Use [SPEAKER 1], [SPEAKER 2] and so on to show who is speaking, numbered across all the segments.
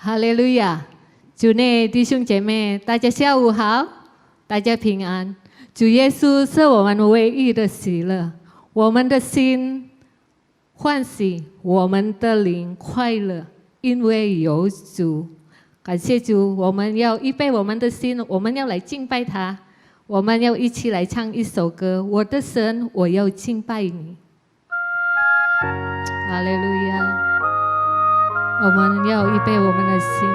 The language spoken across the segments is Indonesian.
[SPEAKER 1] 哈利路亚！主内弟兄姐妹，大家下午好，大家平安。主耶稣是我们唯一的喜乐，我们的心欢喜，我们的灵快乐，因为有主。感谢主，我们要预备我们的心，我们要来敬拜他。我们要一起来唱一首歌，我的神，我要敬拜你。哈利路亚！我们要预备我们的心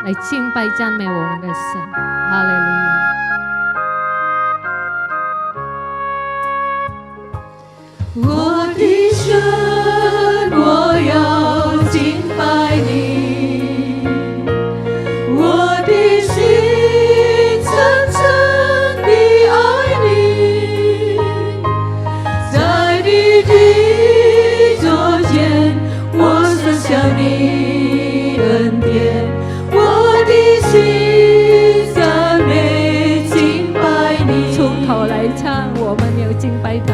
[SPEAKER 1] 来敬拜赞美我们的神。哈利路亚！
[SPEAKER 2] 我的神，我要敬拜你，我的心深深地爱你，在你的左肩，我深想你恩典，我的心赞美敬拜你。
[SPEAKER 1] 从头来唱，我们要敬拜他。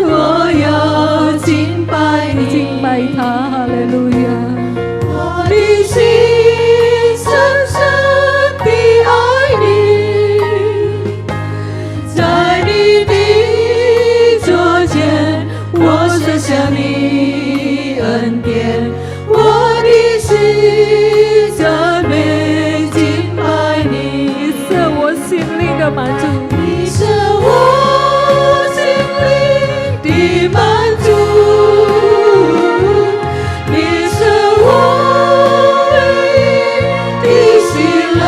[SPEAKER 2] 我要敬拜你，
[SPEAKER 1] 敬拜他，哈利路亚！
[SPEAKER 2] 我的心深深地爱你，在你的左肩，我深想你恩典，我的心赞美敬拜你，
[SPEAKER 1] 你是我心灵的满足，
[SPEAKER 2] 你是我的满足，你是我唯一的喜乐，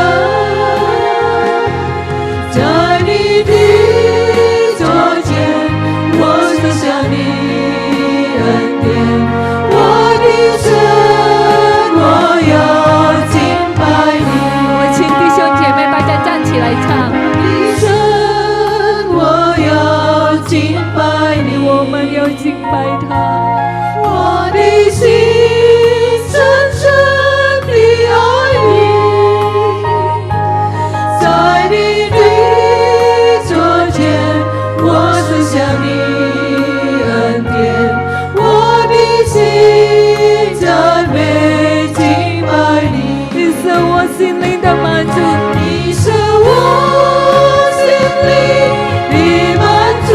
[SPEAKER 2] 在你的左肩，我深想你恩典，我的神，我要敬拜你。
[SPEAKER 1] 我们请弟兄姐妹大家站起来唱。
[SPEAKER 2] 敬拜你，
[SPEAKER 1] 我们要敬拜他。
[SPEAKER 2] 我的心深深地爱你，在你的左肩，我深想你恩典，我的心赞美敬拜你。
[SPEAKER 1] 你是我心灵的满足，
[SPEAKER 2] 你是我心灵的满足。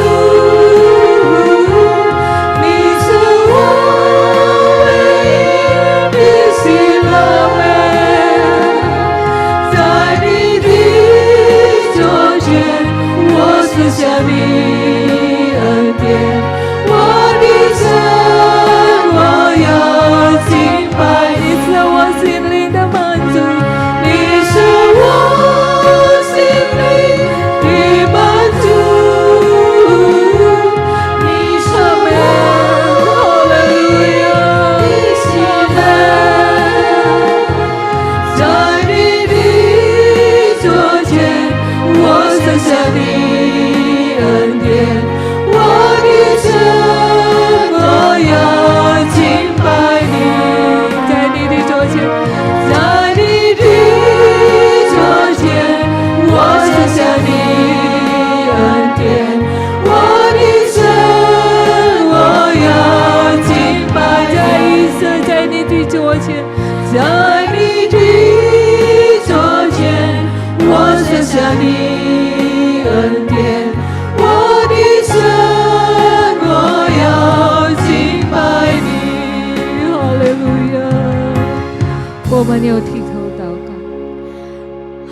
[SPEAKER 2] 想你恩典，我的神，我要敬拜你，是我心灵的满足，你是我心灵的满足，你是我唯一的喜乐，在你的左肩，我深想你恩典，我的神，我要敬拜你，在你的左肩，在你的左肩，我深想你恩典，我的神，我要敬拜你，
[SPEAKER 1] 在你的左肩，
[SPEAKER 2] 在你的左肩，我深想你恩典。我的神，我要敬拜你，
[SPEAKER 1] 哈利路亚！我们要低头祷告。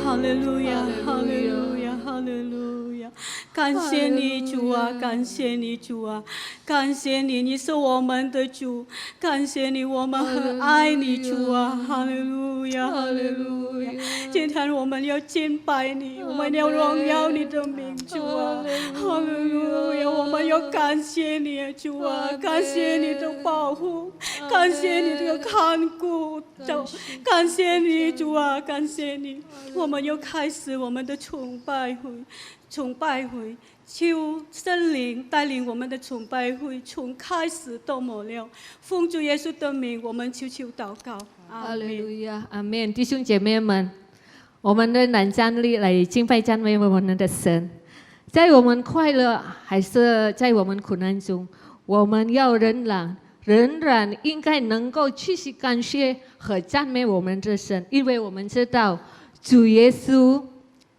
[SPEAKER 3] 哈利路亚，哈利路亚，哈利路亚！感谢你主啊，感谢你主啊，感谢你，你是我们的主，感谢你，我们很爱你主啊，哈利路亚，哈利路亚！今天我们要敬拜你，我们要荣耀你的名主啊，哈利路亚！我们要感谢你主啊，感谢你的保护，感谢你的看顾，感谢你主啊，感谢你！我们要开始我们的崇拜会，求圣灵带领我们的崇拜会，从开始到末了。奉主耶稣的名，我们求祷告。
[SPEAKER 1] 哈利路亚，阿门！弟兄姐妹们，我们仍然站立来敬拜赞美我们的神。在我们快乐还是在我们苦难中，我们要仍然仍然应该能够继续感谢和赞美我们的神，因为我们知道主耶稣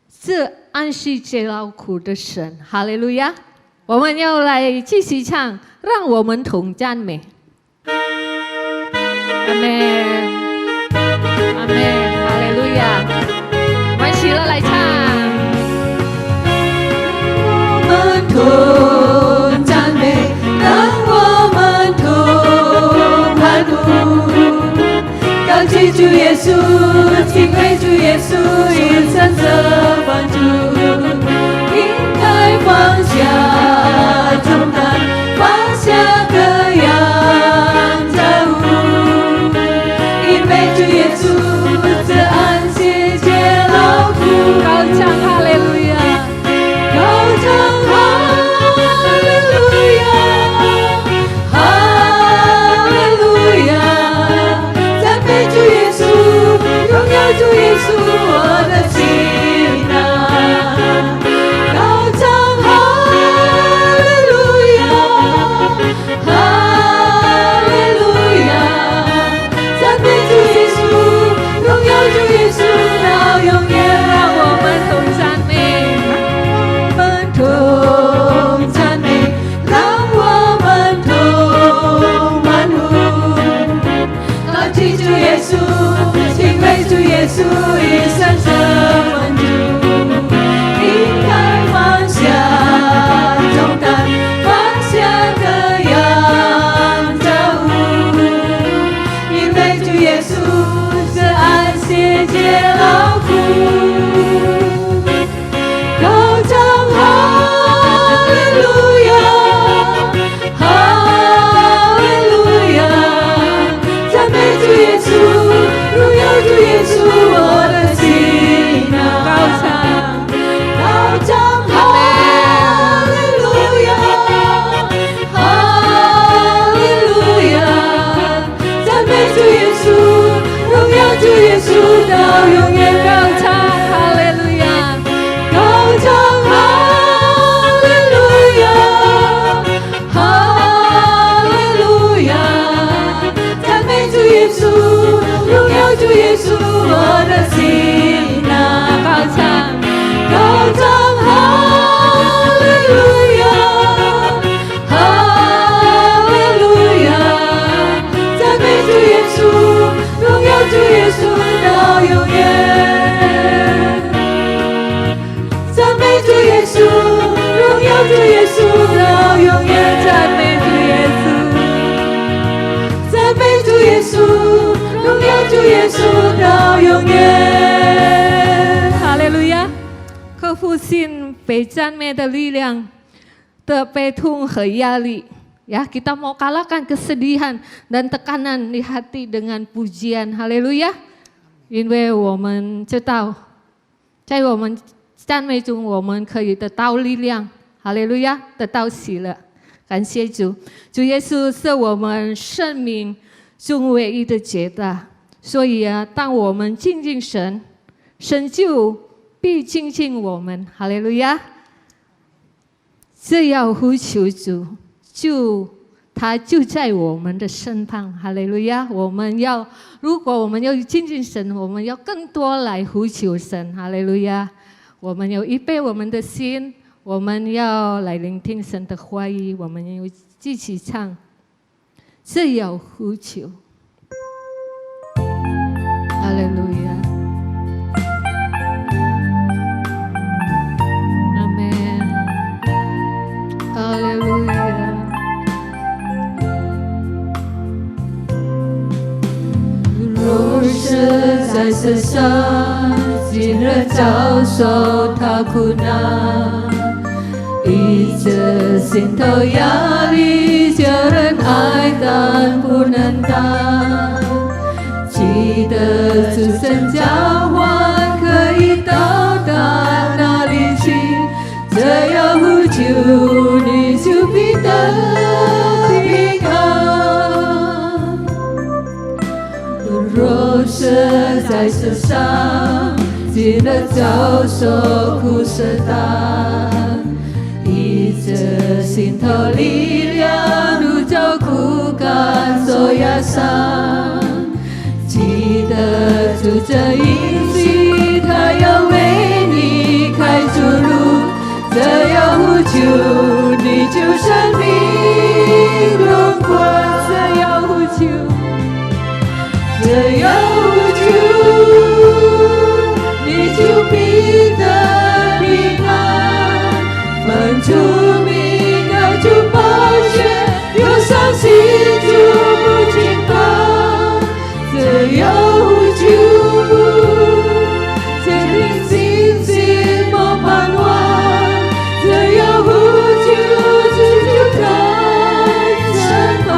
[SPEAKER 1] 是安息节劳苦的神。哈利路亚！我们要来继续唱，让我们同赞美。阿门，阿门，哈利路亚！我们一起来唱。
[SPEAKER 2] 我们同赞美，让我们同欢呼，高举主耶稣，敬畏主耶稣，一生的帮助，应该放下重担，放下各样债务，因为主耶稣这安息节劳苦，
[SPEAKER 1] 高唱哈利路亚，
[SPEAKER 2] 高唱哈利路亚，哈利路亚，赞美主耶稣，荣耀主耶稣，我的心啊，高唱哈利路亚，哈利路亚，赞美主耶稣，荣耀主耶稣，到永远，
[SPEAKER 1] 让我们同赞美。
[SPEAKER 2] 我们同赞美，让我们同欢呼，高举主耶稣，敬畏主耶稣，一生的欢祝，应该放下重担，放下各样债务，因为主耶稣是安息节劳苦。高唱哈利路亚，哈利路亚，赞美主耶稣，荣耀主耶稣，我的心啊，高唱哈利路亚，哈利路亚，赞美主耶稣，荣耀主耶稣，到永远，高唱哈利路亚，高唱哈利路亚，哈利路亚，赞美主耶稣，荣耀主耶稣，我的心啊，高唱哈利路亚，哈利路亚，赞美主耶稣，荣耀主耶稣，到永远。赞美主耶稣，荣耀主耶稣，到永远。赞美主耶稣，赞美主耶稣，荣耀主耶稣，到永远。
[SPEAKER 1] 哈利路亚！克服心被赞美的力量的悲痛和压力. Ya, kita mau kalahkan kesedihan dan tekanan di hati dengan pujian. Haleluya! 因为我们知道，在我们赞美中，我们可以得到力量。哈利路亚，得到喜乐。感谢主，主耶稣是我们生命中唯一的解答。所以啊，当我们亲近神，神就必亲近我们。哈利路亚！只要呼求主，他就在我们的身旁。哈利路亚！如果我们要亲近神，我们要更多来呼求神。哈利路亚！我们要预备我们的心，我们要来聆听神的话语，我们要继续唱，只要呼求。哈利路亚！阿门！哈利路亚！
[SPEAKER 2] 若是在世上，今日遭受他苦难，一直心头压力，叫人爱但不能当。记得主神交换可以到达哪里去？只要呼求，你就必得平安。若是在世上，记得遭受苦试探，依着心头力量，如照枯干干所压伤。记得主这应许，他要为你开出路，这要呼求你就生命轮过，这要呼求，这要呼求，你就必得平安。分出名高出宝血，有伤心就不惊怕，这要呼求，坚定信心莫盼望，这要呼求，只就在身旁。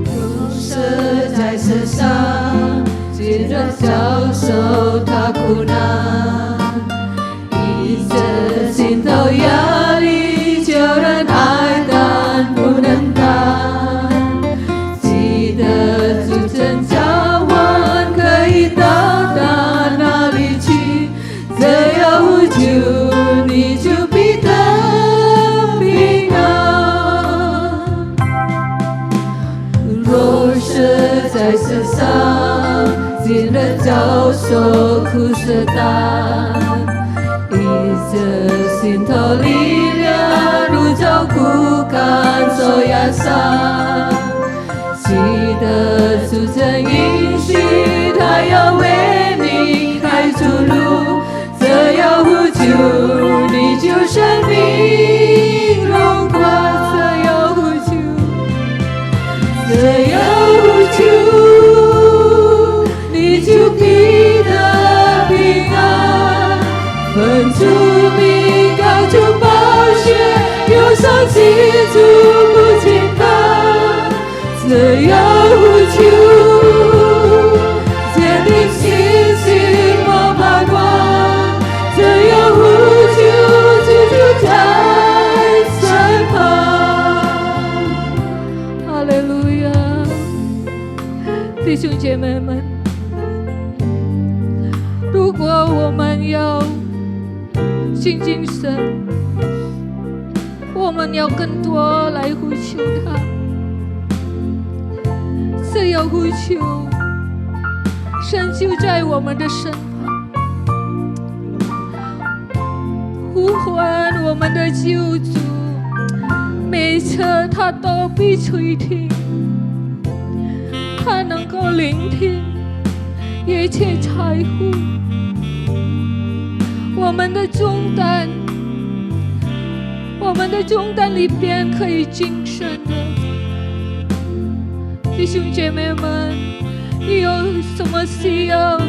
[SPEAKER 2] 容舍在世上，今日遭受他苦难，一直心头压力，叫人爱但不能担。记得主真交换，可以到达哪里去？这要呼求，你就必得平安。若是在世上，今日遭受苦涩担，依着心头力量，如照枯干所压伤。记得主真应许，他要为你开出路，这要呼求，你就生命荣光，这要呼求，这要呼求，你就必得平安。分出名高出宝血，有伤心主不轻看，这要呼求，坚定信心莫盼望，这要呼求，主就在身旁。哈利路亚！弟兄姐妹们，如果我们要亲近神，我们要更多来呼求他，只要呼求，神就在我们的身旁，呼唤我们的救主，每次他都必垂听，他能够聆听一切财富，我们的重担，我们的重担里边可以精神的。弟兄姐妹们，你有什么需要？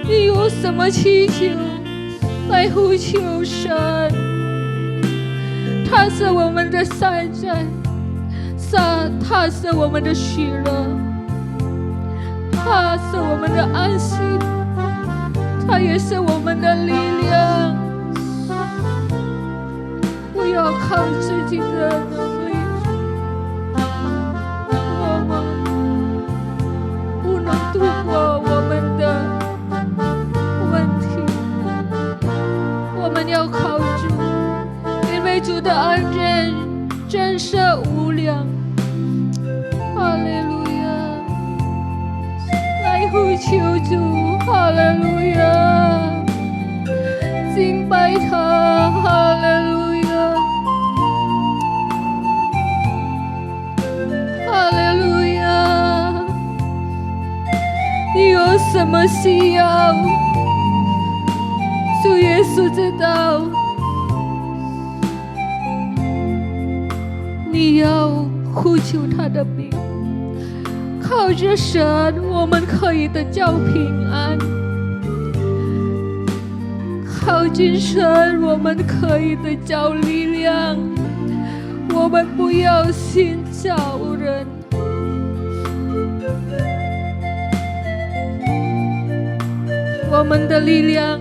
[SPEAKER 2] 你有什么祈求？来呼求神，他是我们的山寨，他是我们的喜乐，他是我们的安息，他也是我们的力量。不要靠自己的能力，我们不能度过我们的问题，我们要靠主，因为主的恩典真是无量。哈利路亚！来呼求主，哈利路亚！敬拜他，哈利路亚！哈利路亚！你有什么需要？主耶稣知道。你要呼求他的名，靠着神，我们可以得叫平安；靠近神，我们可以得叫力量。我们不要信找人，我们的力量，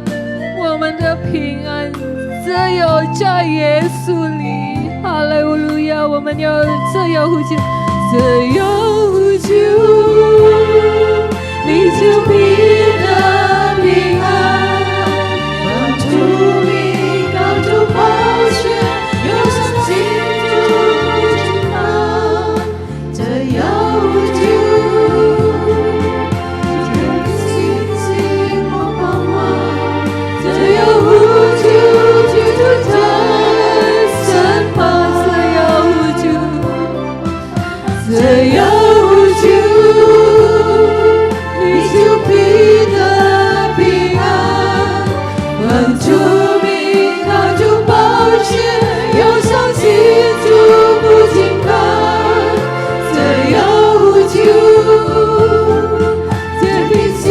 [SPEAKER 2] 我们的平安，只有在耶稣里。哈利路亚！我们要这样呼求，这样呼求，你就必得平安。放出名高出宝血，有伤心只要无求，你就必得平安。稳住名，靠住保险，忧伤记住不轻看。只要无求，坚定信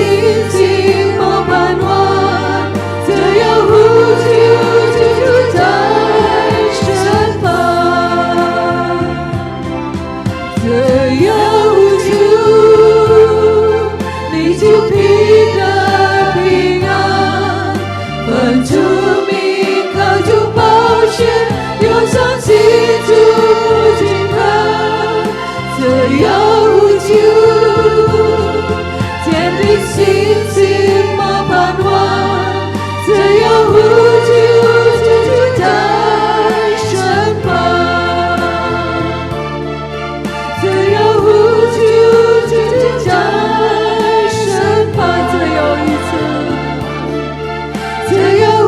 [SPEAKER 2] 心莫盼望。只要无求，就在身旁。只要无求，你就必得平安。稳住名，靠住保险，忧伤记住不轻看。只要无求，坚定信心莫盼望。只要无求，就在身旁。只要无求，就在身旁。只有一次，只要无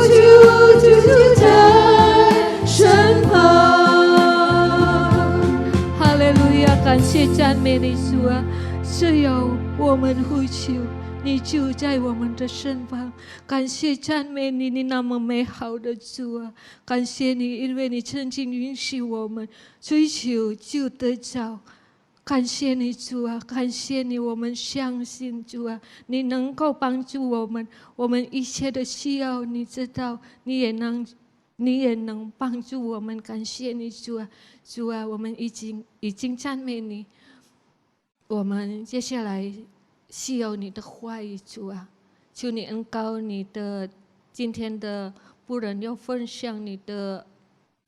[SPEAKER 2] 求，就在身旁。
[SPEAKER 1] 哈利路亚！感谢赞美你主啊！只有我们呼求，你就在我们的身旁。感谢赞美你，你那么美好的主啊！感谢你，因为你曾经允许我们追求就得着。感谢你主啊，感谢你，我们相信主啊，你能够帮助我们，我们一切的需要，你知道，你也能帮助我们。感谢你主啊，主啊，我们已经赞美你，我们接下来需要你的话语，主啊，求你恩膏你的今天的仆人要分享你的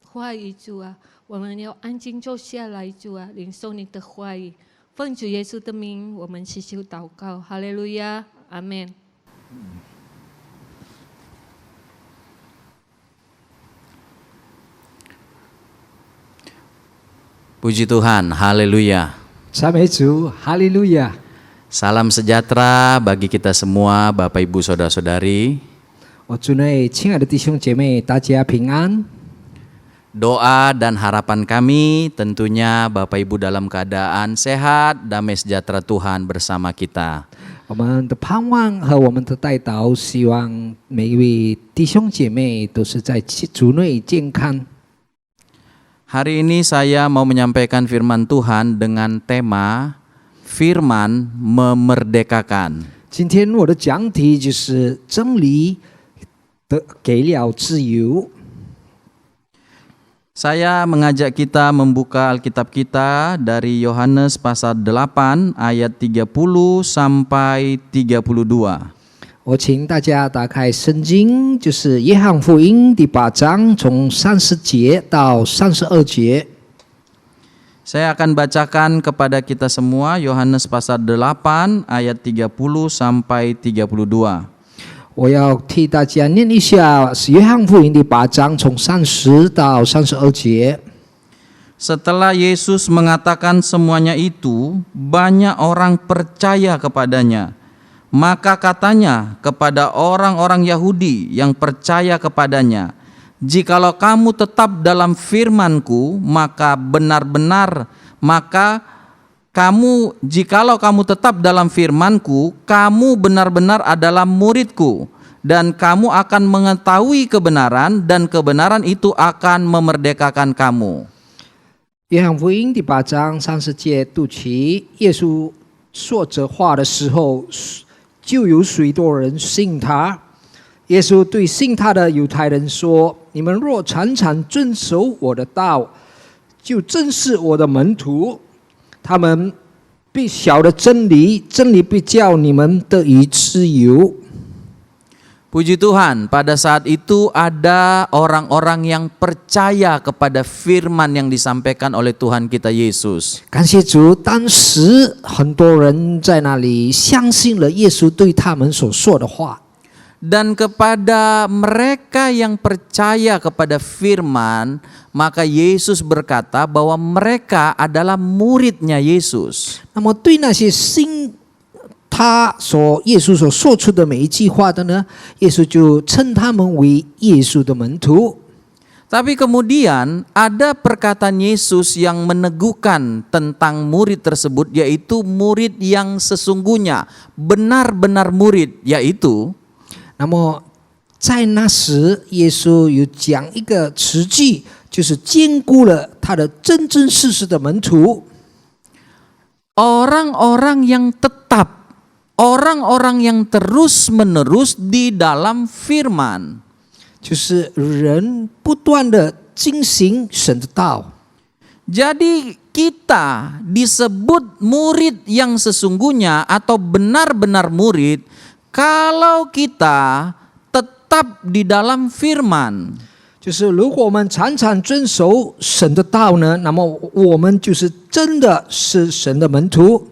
[SPEAKER 1] 话语，主啊，我们要安静坐下来，主啊，领受你的话语。奉主耶稣的名，我们祈求祷告，哈利路亚，阿门。
[SPEAKER 4] Puji Tuhan, haleluya.
[SPEAKER 5] 赞美主，哈利路亚。
[SPEAKER 4] Salam sejahtera bagi kita semua, Bapak Ibu Saudara-saudari.
[SPEAKER 5] 我祝内亲爱的弟兄姐妹，大家平安。
[SPEAKER 4] Doa dan harapan kami tentunya Bapak Ibu dalam keadaan sehat, damai sejahtera Tuhan bersama kita.
[SPEAKER 5] 我们的盼望和我们的代祷，希望每一位弟兄姐妹都是在主内健康。
[SPEAKER 4] Hari ini saya mau menyampaikan firman Tuhan dengan tema Firman memerdekakan.
[SPEAKER 5] 今天我的讲题就是真理的给了自由。
[SPEAKER 4] Saya mengajak kita membuka Alkitab kita dari Yohanes pasal 8 ayat 30 sampai 32.
[SPEAKER 5] 我请大家打开圣经，就是约翰福音第8章，从30节到32节。
[SPEAKER 4] Saya akan bacakan kepada kita semua Yohanes pasal 8 ayat 30 sampai 32.
[SPEAKER 5] 我要替大家念一下《约翰福音》第8章，从30到32节。
[SPEAKER 4] Setelah Yesus mengatakan semuanya itu, banyak orang percaya kepadanya. Maka katanya kepada orang-orang Yahudi yang percaya kepadanya, "Jikalau kamu tetap dalam firman-Ku, jikalau kamu tetap dalam firman-Ku, kamu benar-benar adalah murid-Ku, dan kamu akan mengetahui kebenaran, dan kebenaran itu akan memerdekakan kamu."
[SPEAKER 5] 约翰福音第8章30节读起，耶稣说这话的时候，就有许多人信他。耶稣对信他的犹太人说：“你们若常常遵守我的道，就正是我的门徒。他们必晓得真理，真理必叫你们得以自由。”
[SPEAKER 4] Puji Tuhan, pada saat itu ada orang-orang yang percaya kepada firman yang disampaikan oleh Tuhan kita Yesus.
[SPEAKER 5] 感谢主，当时很多人在那里相信了耶稣对他们所说的话。
[SPEAKER 4] Dan kepada mereka yang percaya kepada firman, maka Yesus berkata bahwa mereka adalah muridnya Yesus.
[SPEAKER 5] 那么对那些信耶稣所说出的每一句话的呢，耶稣就称他们为耶稣的门徒。
[SPEAKER 4] Tapi kemudian ada perkataan Yesus yang meneguhkan tentang murid tersebut, yaitu murid yang sesungguhnya, benar-benar murid, yaitu
[SPEAKER 5] 那么在那时，耶稣有讲一个词句，就是兼顾了他的真真实实的门徒。
[SPEAKER 4] orang-orang yang tetap, orang-orang yang terus-menerus di dalam firman.
[SPEAKER 5] 就是人不断的进行神的道。
[SPEAKER 4] Jadi kita disebut murid yang sesungguhnya atau benar-benar murid kalau kita tetap di dalam firman.
[SPEAKER 5] 就是如果我们常常遵守神的道呢，那么我们就是真的是神的门徒。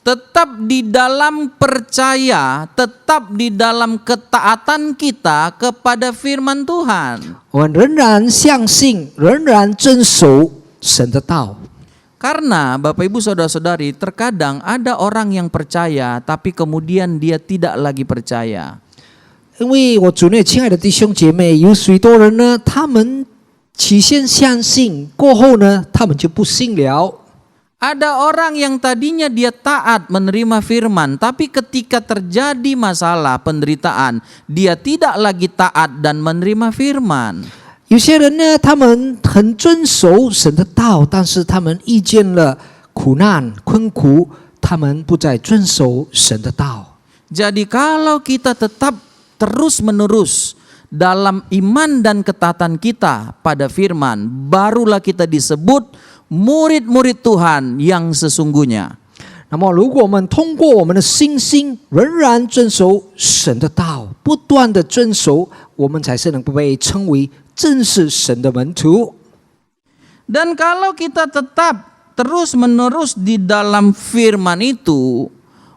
[SPEAKER 4] Tetap di dalam percaya, tetap di dalam ketaatan kita kepada firman Tuhan.
[SPEAKER 5] 我们仍然相信，仍然遵守神的道。
[SPEAKER 4] Karena Bapak Ibu Saudara-saudari, terkadang ada orang yang percaya tapi kemudian dia tidak lagi percaya.
[SPEAKER 5] 因为我主内亲爱的弟兄姐妹，有许多人呢，他们起先相信，过后呢，他们就不信了。
[SPEAKER 4] Ada orang yang tadinya dia taat menerima firman, tapi ketika terjadi masalah penderitaan, dia tidak lagi taat dan menerima firman.
[SPEAKER 5] 有些人呢，他们很遵守神的道，但是他们遇见了苦难、困苦，他们不再遵守神的道。
[SPEAKER 4] Jadi kalau kita tetap terus-menerus dalam iman dan ketaatan kita pada firman, barulah kita disebut murid-murid Tuhan yang sesungguhnya.
[SPEAKER 5] 那么，如果我们通过我们的信心，仍然遵守神的道，不断的遵守，我们才是能够被称为正是神的门徒。
[SPEAKER 4] Dan kalau kita tetap terus-menerus di dalam firman itu,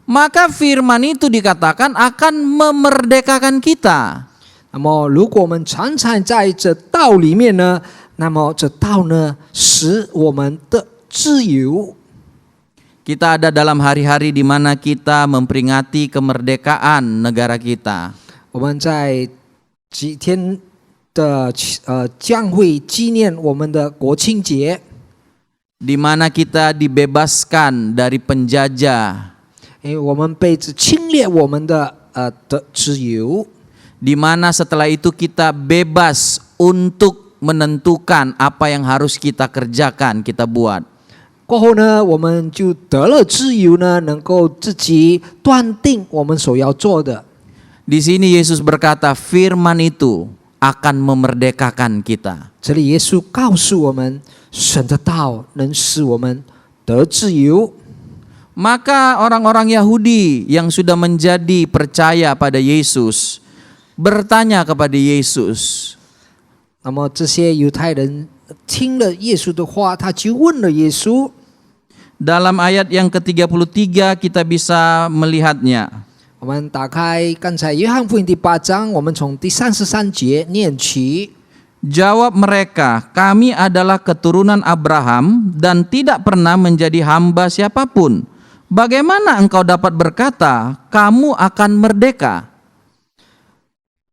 [SPEAKER 4] maka firman itu dikatakan akan memerdekakan kita.
[SPEAKER 5] 那么，如果我们常常在这道里面呢，那么这道呢，使我们的自由。
[SPEAKER 4] Kita ada dalam hari-hari di mana kita memperingati kemerdekaan negara kita.
[SPEAKER 5] 我们在几天的将会纪念我们的国庆节，
[SPEAKER 4] Di mana kita dibebaskan dari penjajah,
[SPEAKER 5] 因为我们被侵略我们的自由。
[SPEAKER 4] di mana setelah itu kita bebas untuk menentukan apa yang harus kita kerjakan, kita buat.
[SPEAKER 5] 过后呢，我们就得了自由呢，能够自己断定我们所要做的。
[SPEAKER 4] Di sini Yesus berkata, firman itu akan memerdekakan kita.
[SPEAKER 5] 这里耶稣告诉我们，神的道能使我们得自由。
[SPEAKER 4] Maka orang-orang Yahudi yang sudah menjadi percaya pada Yesus bertanya kepada Yesus.
[SPEAKER 5] 那么这些犹太人听了耶稣的话，他就问了耶稣。
[SPEAKER 4] Dalam ayat yang ke-33 kita bisa melihatnya.
[SPEAKER 5] 我们打开刚才约翰福音第8章，我们从第33节念起。
[SPEAKER 4] Jawab mereka, kami adalah keturunan Abraham dan tidak pernah menjadi hamba siapapun. Bagaimana engkau dapat berkata, kamu akan merdeka?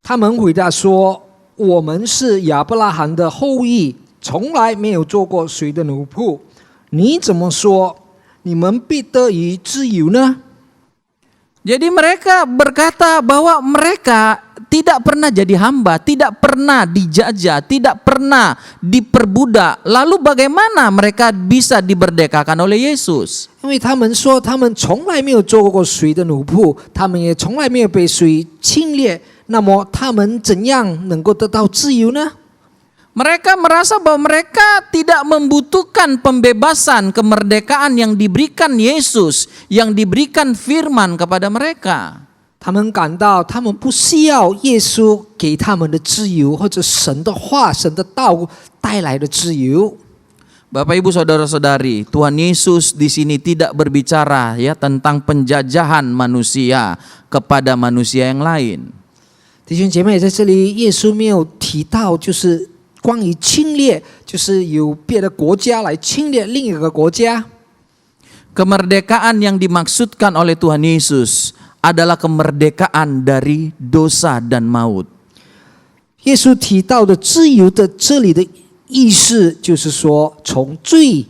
[SPEAKER 5] 他们回答说：“我们是亚伯拉罕的后裔，从来没有做过谁的奴仆。你怎么说，你们必得以自由呢？”
[SPEAKER 4] Jadi mereka berkata bahwa mereka tidak pernah jadi hamba, tidak pernah dijajah, tidak pernah diperbudak. Lalu bagaimana mereka bisa diberdekakan oleh Yesus?
[SPEAKER 5] 因为他们说他们从来没有做过谁的奴仆，他们也从来没有被谁侵略，那么他们怎样能够得到自由呢？
[SPEAKER 4] Mereka merasa bahwa mereka tidak membutuhkan pembebasan, kemerdekaan yang diberikan Yesus, yang diberikan firman kepada mereka.
[SPEAKER 5] 他们感到他们不需要耶稣给他们的自由，或者神的话、神的道带来的自由。
[SPEAKER 4] Bapak Ibu Saudara-saudari, Tuhan Yesus di sini tidak berbicara ya tentang penjajahan manusia kepada manusia yang lain.
[SPEAKER 5] 弟兄姐妹，在这里耶稣没有提到就是关于侵略，就是有别的国家来侵略另一个国家。
[SPEAKER 4] Kemerdekaan yang dimaksudkan oleh Tuhan Yesus adalah kemerdekaan dari dosa dan maut.
[SPEAKER 5] 耶稣提到的自由的这里的意思，就是说从罪、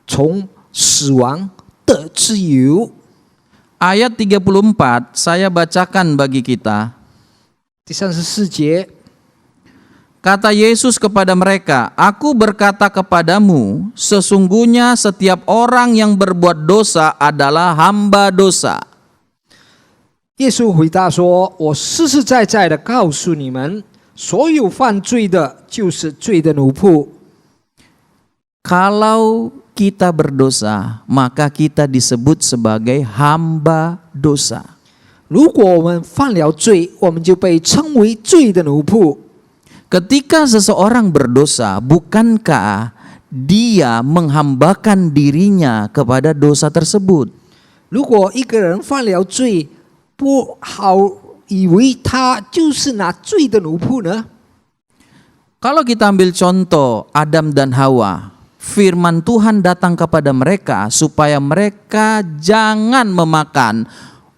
[SPEAKER 5] 从死亡的自由。
[SPEAKER 4] Ayat 34 saya bacakan bagi kita.
[SPEAKER 5] 第34节，
[SPEAKER 4] Kata Yesus kepada mereka, "Aku berkata kepadamu, sesungguhnya setiap orang yang berbuat dosa adalah hamba dosa."
[SPEAKER 5] 耶稣回答说：“我实实在在的告诉你们，所有犯罪的，就是罪的奴仆。
[SPEAKER 4] Kalau kita berdosa, maka kita disebut sebagai hamba dosa.
[SPEAKER 5] 如果我们犯了罪，我们就被称为罪的奴仆。
[SPEAKER 4] Ketika seseorang berdosa, bukankah dia menghambakan dirinya kepada dosa tersebut?
[SPEAKER 5] 如果一个人犯了罪，不好以为他就是那罪的奴仆呢？
[SPEAKER 4] Kalau kita ambil contoh Adam dan Hawa, firman Tuhan datang kepada mereka supaya mereka jangan memakan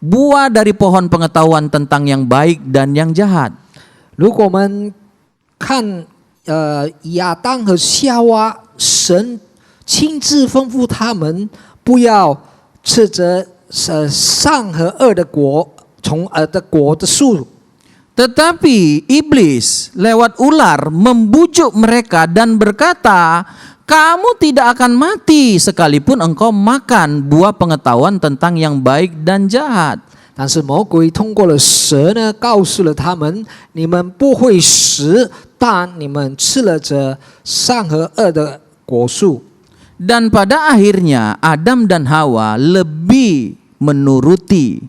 [SPEAKER 4] buah dari pohon pengetahuan tentang yang baik dan yang jahat.
[SPEAKER 5] 如果我们看亚当和夏娃，神亲自吩咐他们不要吃着善和恶的果，从的果的树。
[SPEAKER 4] Tetapi iblis lewat ular membujuk mereka dan berkata, "Kamu tidak akan mati sekalipun engkau makan buah pengetahuan tentang yang baik dan jahat."
[SPEAKER 5] 但是魔鬼通过了蛇呢，告诉了他们：你们不会死，但你们吃了这善和恶的果树。
[SPEAKER 4] Dan pada akhirnya Adam dan Hawa lebih menuruti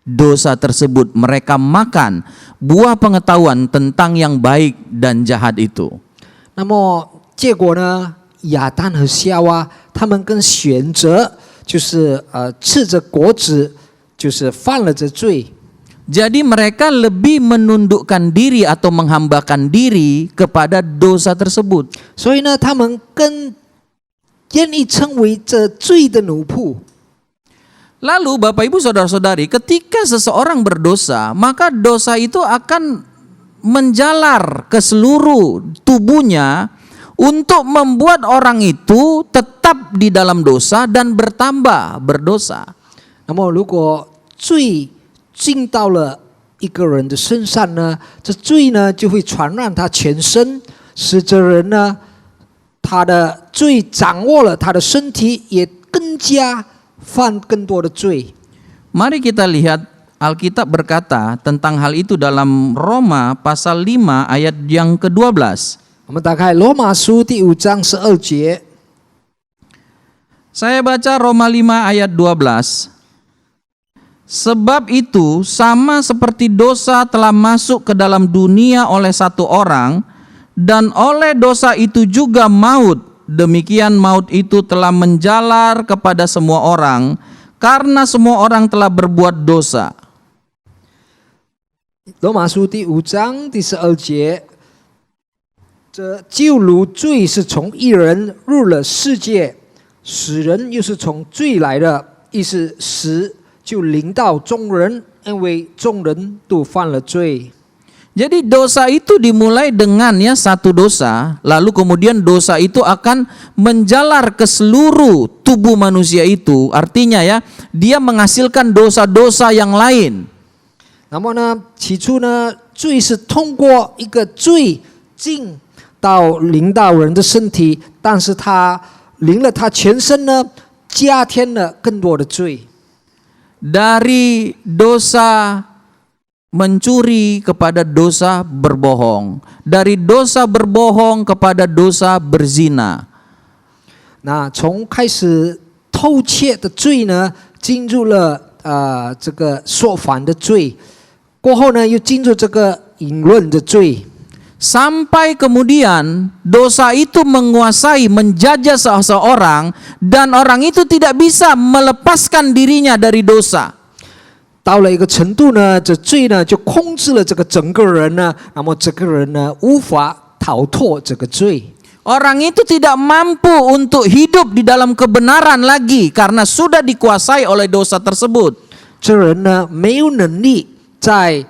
[SPEAKER 4] dosa tersebut. Mereka makan buah pengetahuan tentang yang baik dan jahat itu.
[SPEAKER 5] 那么结果呢？亚当和夏娃他们更选择就是吃着果子，就是犯了这罪。
[SPEAKER 4] Jadi mereka lebih menundukkan diri atau menghambakan diri kepada dosa tersebut.
[SPEAKER 5] 所以呢，他们更愿意称为这罪的奴仆。
[SPEAKER 4] Lalu Bapak Ibu Saudara-saudari, ketika seseorang berdosa, maka dosa itu akan menjalar ke seluruh tubuhnya untuk membuat orang itu tetap di dalam dosa dan bertambah berdosa.
[SPEAKER 5] 那么，如果罪进到了一个人的身上呢，这罪呢就会传染他全身，使这人呢，他的罪掌握了他的身体，也更加犯更多的罪。
[SPEAKER 4] Mari kita lihat Alkitab berkata tentang hal itu dalam Roma pasal 5 ayat yang ke-12.
[SPEAKER 5] 我们打开罗马书第5章12节，
[SPEAKER 4] Saya baca Roma 5 ayat 12. Sebab itu sama seperti dosa telah masuk ke dalam dunia oleh satu orang, dan oleh dosa itu juga maut, demikian maut itu telah menjalar kepada semua orang, karena semua orang telah berbuat dosa.
[SPEAKER 5] 罗马书第5章第12节，这就如罪是从一人入了世界，死人又是从罪来的，意思死就临到众人，因为众人都犯了罪。
[SPEAKER 4] Jadi dosa itu dimulai dengan satu dosa, lalu kemudian dosa itu akan menjalar ke seluruh tubuh manusia itu. Artinya dia menghasilkan dosa-dosa yang lain.
[SPEAKER 5] 那么呢，起初呢，罪是通过一个罪进到临到人的身体，但是他临了他全身呢，加添了更多的罪。
[SPEAKER 4] Dari dosa mencuri kepada dosa berbohong, dari dosa berbohong kepada dosa berzina.
[SPEAKER 5] 那从开始偷窃的罪呢，进入了这个说谎的罪，过后呢，又进入这个淫乱的罪。
[SPEAKER 4] Sampai kemudian dosa itu menguasai, menjajah seseorang, dan orang itu tidak bisa melepaskan dirinya dari dosa.
[SPEAKER 5] 到了一个程度呢，这罪呢就控制了这个整个人呢，那么这个人呢无法逃脱这个罪。
[SPEAKER 4] Orang itu tidak mampu untuk hidup di dalam kebenaran lagi karena sudah dikuasai oleh dosa tersebut.
[SPEAKER 5] 这人呢没有能力在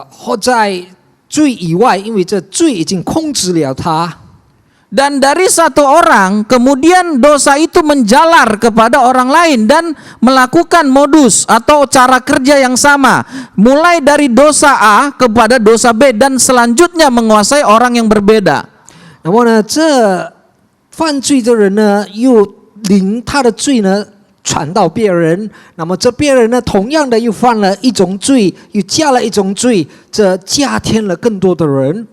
[SPEAKER 5] 活在罪以外，因为这罪已经控制了他。
[SPEAKER 4] Dan dari satu orang kemudian dosa itu menjalar kepada orang lain dan melakukan modus atau cara kerja yang sama, mulai dari dosa A kepada dosa B dan selanjutnya menguasai orang yang berbeda.
[SPEAKER 5] 然后呢，这犯罪的人呢，又领他的罪呢传到别人，那么这别人呢，同样的又犯了一种罪，又加了一种罪，这加添了更多的人。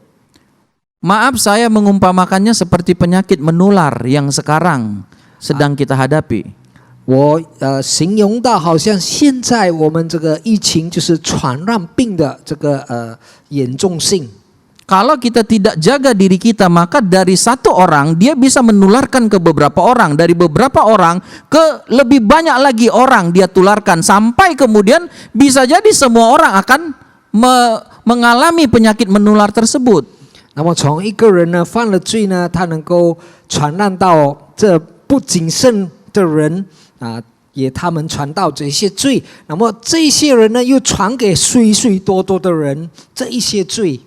[SPEAKER 4] Maaf, saya mengumpamakannya seperti penyakit menular yang sekarang sedang kita hadapi.
[SPEAKER 5] 我形容到好像现在我们这个疫情就是传染病的这个严重性。
[SPEAKER 4] Kalau kita tidak jaga diri kita, maka dari satu orang dia bisa menularkan ke beberapa orang, dari beberapa orang ke lebih banyak lagi orang dia tularkan, sampai kemudian bisa jadi semua orang akan mengalami penyakit menular tersebut.
[SPEAKER 5] 那么从一个人呢犯了罪呢，他能够传染到这不谨慎的人啊，也他们传到这些罪，那么这些人呢又传给许许多多的人这一些罪。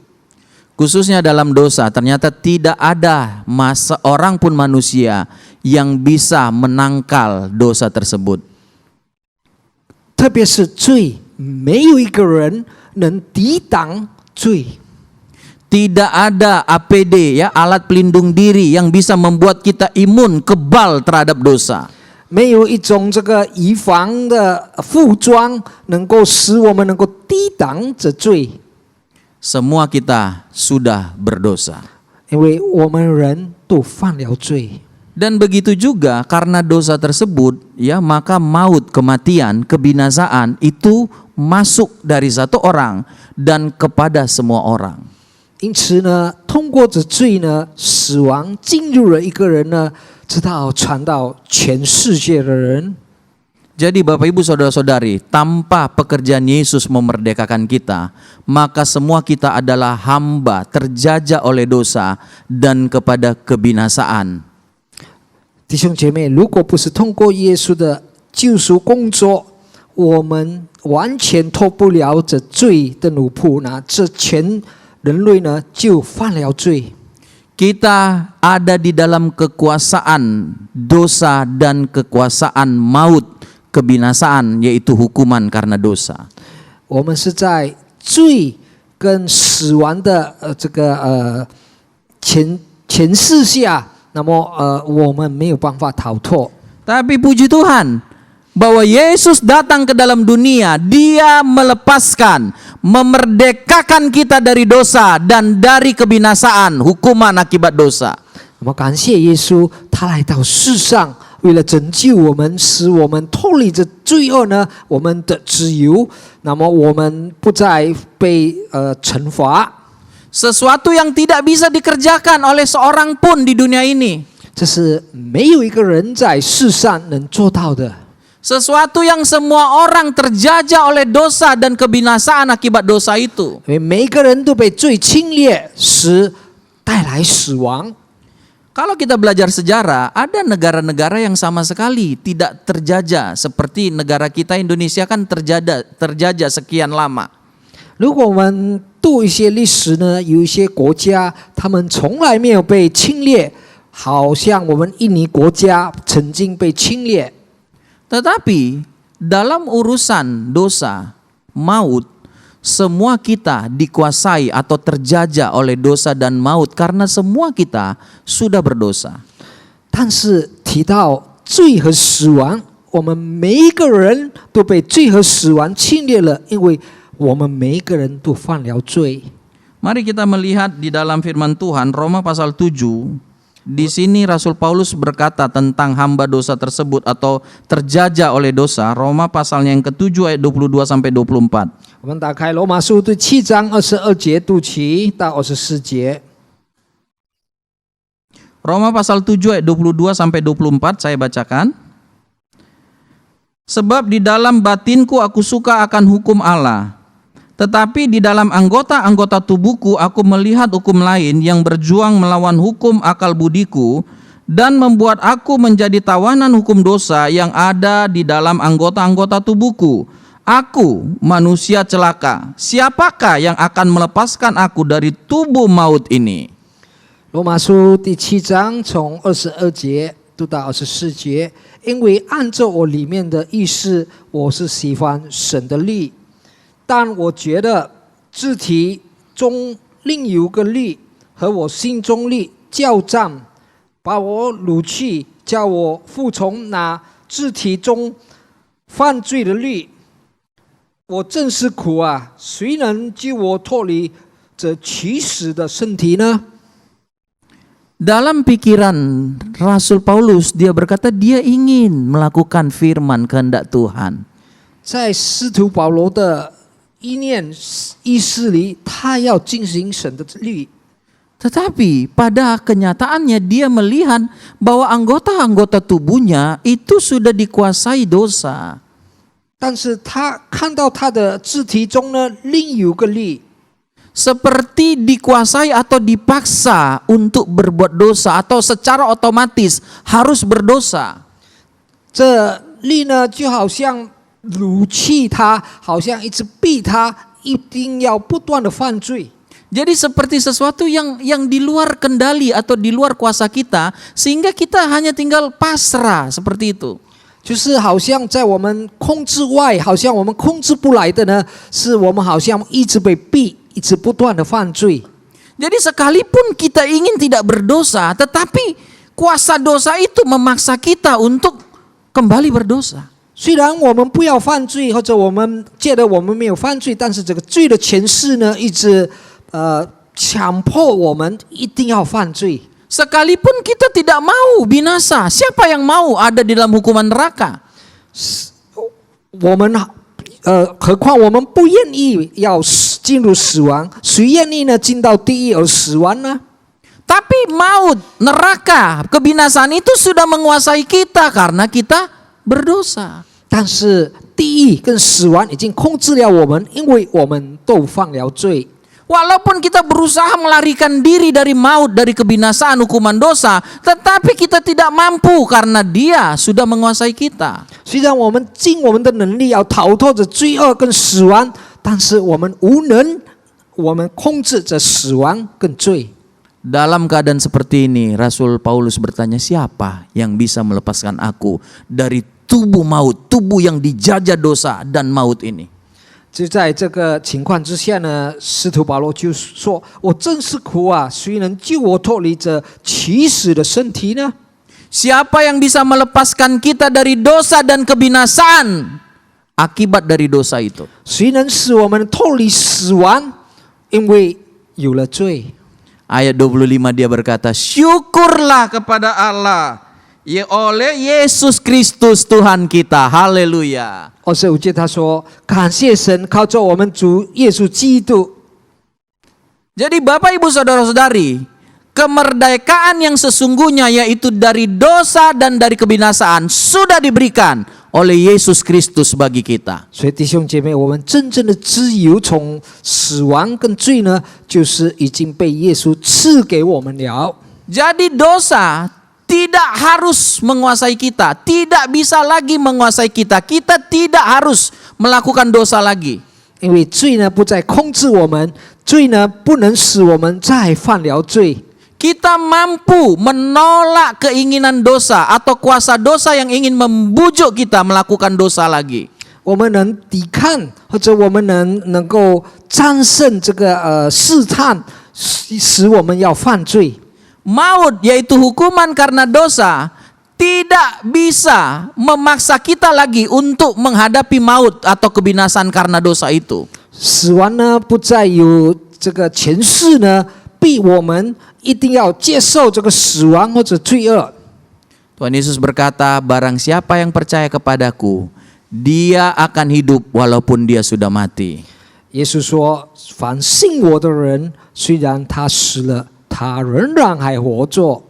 [SPEAKER 4] Khususnya dalam dosa, ternyata tidak ada seorang pun manusia yang bisa menangkal dosa tersebut.
[SPEAKER 5] 特别是罪，没有一个人能抵挡罪。
[SPEAKER 4] Tidak ada APD ya, alat pelindung diri yang bisa membuat kita imun, kebal terhadap dosa.
[SPEAKER 5] 没有一种这个预防的服装能够使我们能够抵挡这罪，
[SPEAKER 4] Semua kita sudah berdosa.
[SPEAKER 5] 因为我们人都犯了罪。
[SPEAKER 4] Dan begitu juga karena dosa tersebut ya, maka maut, kematian, kebinasaan itu masuk dari satu orang dan kepada semua orang.
[SPEAKER 5] 因此呢，通过这罪呢，死亡进入了一个人呢，直到传到全世界的人。
[SPEAKER 4] Jadi Bapak Ibu Saudara-saudari, tanpa pekerjaan Yesus memerdekakan kita, maka semua kita adalah hamba terjajah oleh dosa dan kepada kebinasaan.
[SPEAKER 5] 弟兄姐妹，如果不是通过耶稣的救赎工作，我们完全脱不了这罪的奴仆，那这全人类呢就犯了罪。
[SPEAKER 4] Kita ada di dalam kekuasaan dosa dan kekuasaan maut, kebinasaan, yaitu hukuman karena dosa.
[SPEAKER 5] 我们是在罪跟死亡的这个前世下，那么我们没有办法逃脱。
[SPEAKER 4] Tapi puji Tuhan bahwa Yesus datang ke dalam dunia, Dia melepaskan, memerdekakan kita dari dosa dan dari kebinasaan, hukuman akibat dosa.
[SPEAKER 5] 那么感谢耶稣，他来到世上，为了拯救我们，使我们脱离这罪恶呢，我们的自由，那么我们不再被惩罚。
[SPEAKER 4] Sesuatu yang tidak bisa dikerjakan oleh seorang pun di dunia ini.
[SPEAKER 5] 这是没有一个人在世上能做到的。
[SPEAKER 4] Sesuatu yang semua orang terjajah oleh dosa dan kebinasaan akibat dosa itu.
[SPEAKER 5] 因为每一个人都被罪侵略，使带来死亡。
[SPEAKER 4] Kalau kita belajar sejarah, ada negara-negara yang sama sekali tidak terjajah seperti negara kita Indonesia kan terjajah sekian lama.
[SPEAKER 5] 如果我们读一些历史呢，有一些国家他们从来没有被侵略，好像我们印尼国家曾经被侵略。
[SPEAKER 4] Tetapi dalam urusan dosa, maut, semua kita dikuasai atau terjajah oleh dosa dan maut karena semua kita sudah berdosa.
[SPEAKER 5] 但是提到罪和死亡，我们每一个人都被罪和死亡侵略了，因为我们每一个人都犯了罪。
[SPEAKER 4] Mari kita melihat di dalam firman Tuhan Roma pasal 7. Di sini Rasul Paulus berkata tentang hamba dosa tersebut atau terjajah oleh dosa. Roma pasalnya yang ke-7 ayat 22 sampai 24.
[SPEAKER 5] 我们打开罗马书第7章22节读起到24节。
[SPEAKER 4] Roma pasal 7 ayat 22 sampai 24 saya bacakan. Sebab di dalam batinku aku suka akan hukum Allah. Tetapi di dalam anggota-anggota tubuhku aku melihat hukum lain yang berjuang melawan hukum akal budiku dan membuat aku menjadi tawanan hukum dosa yang ada di dalam anggota-anggota tubuhku. Aku manusia celaka, siapakah yang akan melepaskan aku dari tubuh maut ini?
[SPEAKER 5] 罗马书第7章从22节读到24节，因为按照我里面的意思，我是喜欢神的律，但我觉得肢体中另有个律和我心中律交战，把我掳去，叫我服从那肢体中犯罪的律。我真是苦啊！谁能救我脱离这起死的身体呢？
[SPEAKER 4] Dalam pikiran Rasul Paulus, dia berkata dia ingin melakukan firman kehendak Tuhan.
[SPEAKER 5] 在使徒保罗的意识里，他要进行神的律。
[SPEAKER 4] Tetapi pada kenyataannya dia melihat bahwa anggota-anggota tubuhnya itu sudah dikuasai dosa.
[SPEAKER 5] 但是他看到他的肢体中呢，另有个律，
[SPEAKER 4] Seperti dikuasai atau dipaksa untuk berbuat dosa atau secara otomatis harus berdosa.
[SPEAKER 5] 这律呢就好像掳去他，好像一直逼他，一定要不断的犯罪。
[SPEAKER 4] Jadi seperti sesuatu yang di luar kendali atau di luar kuasa kita, sehingga kita hanya tinggal pasrah seperti itu.
[SPEAKER 5] 就是好像在我们控制外，好像我们控制不来的呢，是我们好像一直被逼，一直不断的犯罪。
[SPEAKER 4] Jadi sekalipun kita ingin tidak berdosa, tetapi kuasa dosa itu memaksa kita untuk kembali berdosa.
[SPEAKER 5] 虽然我们不要犯罪，或者我们觉得我们没有犯罪，但是这个罪的权势呢，一直强迫我们一定要犯罪。
[SPEAKER 4] Sekalipun kita tidak mau binasa, siapa yang mau ada di dalam hukuman neraka?
[SPEAKER 5] 我们何况我们不愿意要进入死亡，谁愿意呢进到地狱而死亡呢？
[SPEAKER 4] Tapi maut, neraka, kebinasaan itu sudah menguasai kita karena kita berdosa.
[SPEAKER 5] 但是地狱跟死亡已经控制了我们，因为我们都犯了罪。
[SPEAKER 4] Walaupun kita berusaha melarikan diri dari maut, dari kebinasaan hukuman dosa, tetapi kita tidak mampu karena dia sudah menguasai kita.
[SPEAKER 5] 虽然我们尽我们的能力要逃脱着罪恶跟死亡，但是我们无能，我们控制着死亡跟罪。
[SPEAKER 4] Dalam keadaan seperti ini, Rasul Paulus bertanya, siapa yang bisa melepaskan aku dari tubuh maut, tubuh yang dijajah dosa dan maut ini?
[SPEAKER 5] 就在这个情况之下呢，使徒保罗就说：“我真是苦啊！谁能救我脱离这起死的身体呢？
[SPEAKER 4] Siapa yang bisa melepaskan kita dari dosa dan kebinasaan akibat dari dosa itu?
[SPEAKER 5] 谁能使我们脱离死亡？因为有了罪。”
[SPEAKER 4] Ayat 25 dia berkata, syukurlah kepada Allah oleh Yesus Kristus Tuhan kita. Haleluya.
[SPEAKER 5] 25节他说：“感谢神，靠着我们主耶稣基督。”
[SPEAKER 4] Jadi Bapak Ibu Saudara-saudari, kemerdekaan yang sesungguhnya yaitu dari dosa dan dari kebinasaan sudah diberikan oleh Yesus Kristus bagi kita.
[SPEAKER 5] 所以弟兄姐妹，我们真正的自由从死亡跟罪呢，就是已经被耶稣赐给我们了。
[SPEAKER 4] Jadi dosa tidak harus menguasai kita, tidak bisa lagi menguasai kita. Kita tidak harus melakukan dosa lagi.
[SPEAKER 5] 因为罪呢不再控制我们，罪呢不能使我们再犯了罪。
[SPEAKER 4] Kita mampu menolak keinginan dosa atau kuasa dosa yang ingin membujuk kita melakukan dosa lagi.
[SPEAKER 5] 我们能抵抗，或者我们能够战胜这个试探，使我们要犯罪。
[SPEAKER 4] Maut yaitu hukuman karena dosa tidak bisa memaksa kita lagi untuk menghadapi maut atau kebinasaan karena dosa itu.
[SPEAKER 5] 死亡呢不再有这个权势呢，逼我们一定要接受这个死亡或者罪恶。
[SPEAKER 4] Tuhan Yesus berkata, barang siapa yang percaya kepadaku, dia akan hidup walaupun dia sudah mati.
[SPEAKER 5] 耶稣说：“凡信我的人，虽然他死了，他仍然还活着。”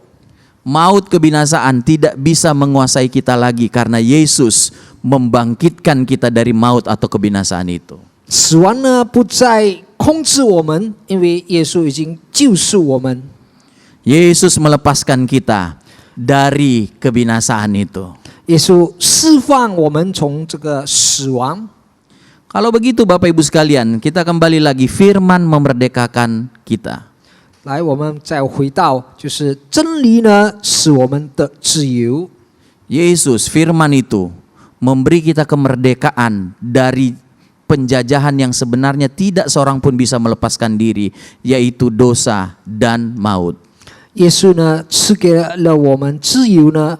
[SPEAKER 4] Maut kebinasaan tidak bisa menguasai kita lagi karena Yesus membangkitkan kita dari maut atau kebinasaan itu.
[SPEAKER 5] 死亡呢不再控制我们，因为耶稣已经救赎我们。
[SPEAKER 4] Yesus melepaskan kita dari kebinasaan itu.
[SPEAKER 5] 耶稣释放我们从这个死亡。
[SPEAKER 4] Kalau begitu Bapak Ibu sekalian, kita kembali lagi, firman memerdekakan kita.
[SPEAKER 5] 来，我们再回到，就是真理呢，使我们的自由。
[SPEAKER 4] Yesus, firman itu memberi kita kemerdekaan dari penjajahan yang sebenarnya tidak seorang pun bisa melepaskan diri, yaitu dosa dan maut.
[SPEAKER 5] 耶稣呢，赐给了我们自由呢，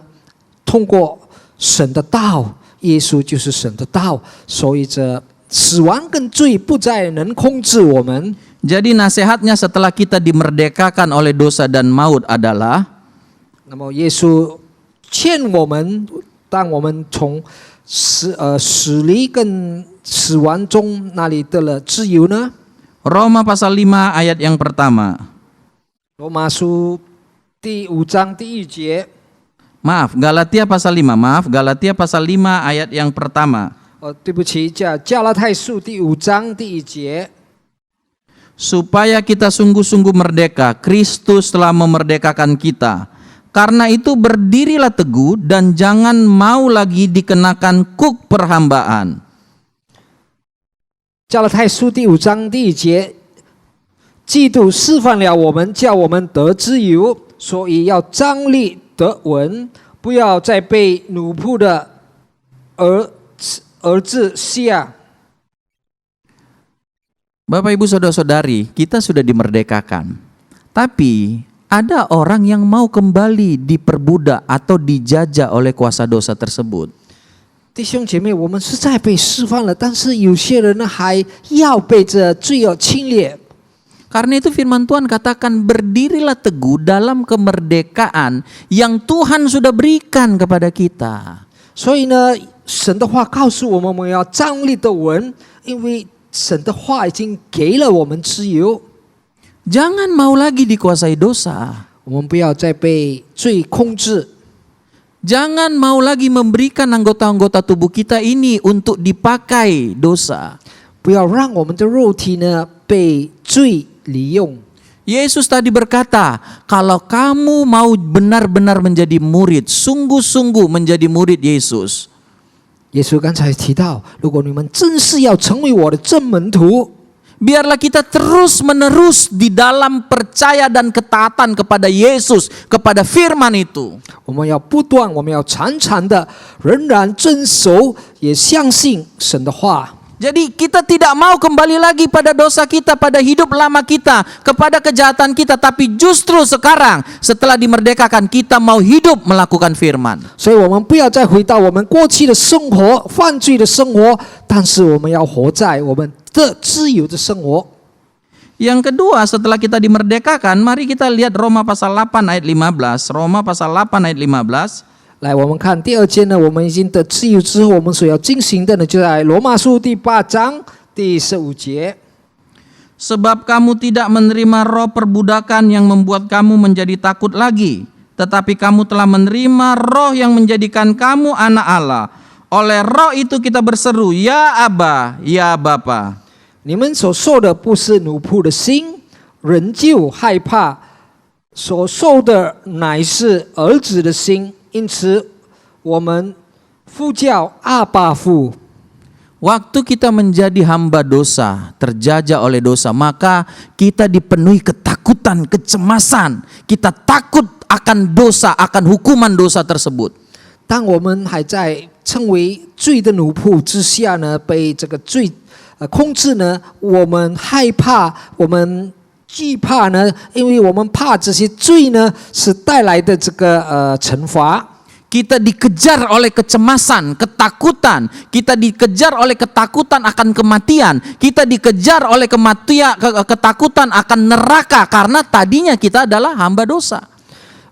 [SPEAKER 5] 通过神的道，耶稣就是神的道，所以这死亡跟罪不再能控制我们。
[SPEAKER 4] Jadi nasihatnya setelah kita dimerdekakan oleh dosa dan maut adalah,
[SPEAKER 5] 那么耶稣劝我们，当我们从死离跟死亡中那里得了自由呢？
[SPEAKER 4] Roma pasal 5 ayat yang pertama.
[SPEAKER 5] 罗马书第5章第1节。
[SPEAKER 4] Maaf, Galatia pasal 5. Maaf, Galatia pasal 5 ayat yang pertama.
[SPEAKER 5] 对不起，加拉太书第5章第1节。
[SPEAKER 4] Supaya kita sungguh-sungguh merdeka, Kristus telah memerdekakan kita. Karena itu berdirilah teguh dan jangan mau lagi dikenakan kuk perhambaan.
[SPEAKER 5] 加拉太书第5章第1节，基督释放了我们，叫我们得自由，所以要站立得稳，不要再被奴仆的儿子下。
[SPEAKER 4] Bapak Ibu Saudara-saudari, kita sudah dimerdekakan. Tapi ada orang yang mau kembali diperbudak atau dijajah oleh kuasa dosa tersebut.
[SPEAKER 5] 弟兄姐妹，我们是在被释放了，但是有些人呢还要被这罪恶侵略。
[SPEAKER 4] Karena itu firman Tuhan katakan, berdirilah teguh dalam kemerdekaan yang Tuhan sudah berikan kepada kita.
[SPEAKER 5] 所以呢，神的话告诉我们，我们要站立得稳，因为 神的话已经给了我们自由，
[SPEAKER 4] Jangan mau lagi dikuasai dosa.
[SPEAKER 5] 我们不要再被罪控制，
[SPEAKER 4] Jangan mau lagi memberikan anggota-anggota tubuh kita ini untuk dipakai dosa.
[SPEAKER 5] 不要让我们的肉体呢被罪利用。
[SPEAKER 4] Yesus tadi berkata, kalau kamu mau benar-benar menjadi murid, sungguh-sungguh menjadi murid Yesus.
[SPEAKER 5] 耶稣刚才提到，如果你们真是要成为我的真门徒，
[SPEAKER 4] Biarlah kita terus-menerus di dalam percaya dan ketaatan kepada Yesus, kepada firman itu.
[SPEAKER 5] 我们要不断，我们要常常的仍然遵守，也相信神的话。
[SPEAKER 4] Jadi kita tidak mau kembali lagi pada dosa kita, pada hidup lama kita, kepada kejahatan kita. Tapi justru sekarang setelah dimerdekakan kita mau hidup melakukan firman.
[SPEAKER 5] 所以我们不要再回到我们过去的生活，犯罪的生活，但是我们要活在我们的自由的生活。
[SPEAKER 4] Yang kedua, setelah kita dimerdekakan, mari kita lihat Roma pasal 8 ayat 15. Roma pasal 8 ayat 15.
[SPEAKER 5] 来，我们看第二节呢，我们已经得自由之后，我们所要进行的呢，就在罗马书第8章第15节。
[SPEAKER 4] Sebab kamu tidak menerima roh perbudakan yang membuat kamu menjadi takut lagi, tetapi kamu telah menerima roh yang menjadikan kamu anak Allah. Oleh roh itu kita berseru, ya Aba, ya Bapa.
[SPEAKER 5] 你们所受的不是奴仆的心，仍旧害怕；所受的乃是儿子的心。因此，我们呼叫阿爸父。
[SPEAKER 4] Waktu kita menjadi hamba dosa, terjajah oleh dosa, maka kita dipenuhi ketakutan, kecemasan. Kita takut akan dosa, akan hukuman dosa tersebut.
[SPEAKER 5] 当我们还在成为罪的奴仆之下呢，被这个罪控制呢，我们害怕，我们惧怕呢，因为我们怕这些罪呢是带来的这个惩罚。
[SPEAKER 4] Kita dikejar oleh kecemasan, ketakutan. Kita dikejar oleh ketakutan akan kematian. Kita dikejar oleh ketakutan akan neraka karena tadinya kita adalah hamba dosa.